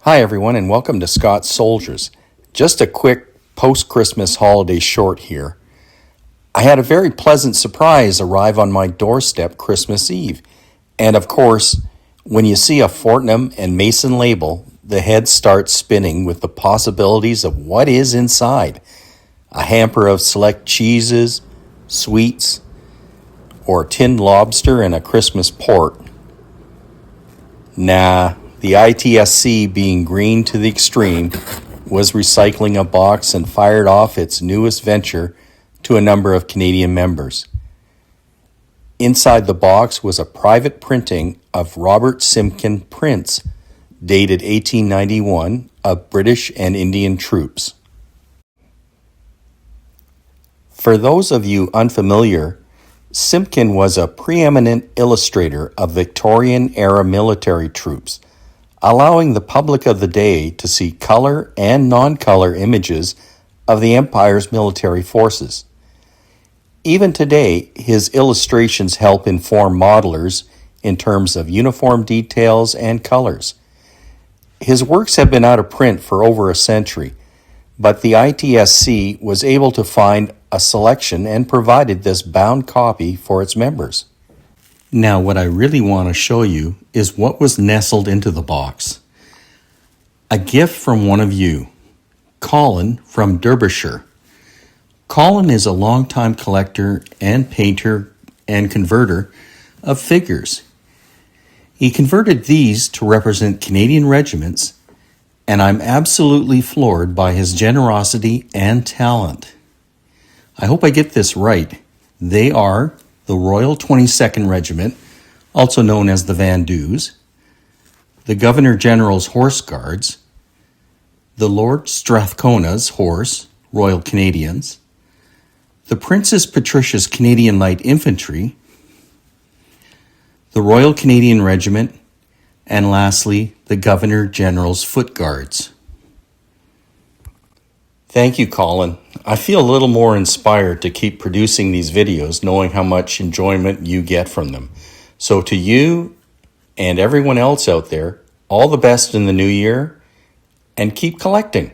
Hi, everyone, and welcome to Scott's Soldiers. Just a quick post-Christmas holiday short here. I had a very pleasant surprise arrive on my doorstep Christmas Eve. And of course, when you see a Fortnum and Mason label, the head starts spinning with the possibilities of what is inside. A hamper of select cheeses, sweets, or tinned lobster and a Christmas port. Nah, the ITSC, being green to the extreme, was recycling a box and fired off its newest venture to a number of Canadian members. Inside the box was a private printing of Robert Simkin prints, dated 1891, of British and Indian troops. For those of you unfamiliar, Simkin was a preeminent illustrator of Victorian-era military troops, allowing the public of the day to see color and non-color images of the Empire's military forces. Even today, his illustrations help inform modelers in terms of uniform details and colors. His works have been out of print for over a century, but the ITSC was able to find a selection and provided this bound copy for its members. Now, what I really want to show you is what was nestled into the box. A gift from one of you, Colin from Derbyshire. Colin is a longtime collector and painter and converter of figures. He converted these to represent Canadian regiments, and I'm absolutely floored by his generosity and talent. I hope I get this right. They are the Royal 22nd Regiment, also known as the Vandues, the Governor General's Horse Guards, the Lord Strathcona's Horse, Royal Canadians, the Princess Patricia's Canadian Light Infantry, the Royal Canadian Regiment, and lastly, the Governor General's Foot Guards. Thank you, Colin. I feel a little more inspired to keep producing these videos, knowing how much enjoyment you get from them. So to you and everyone else out there, all the best in the new year, and keep collecting.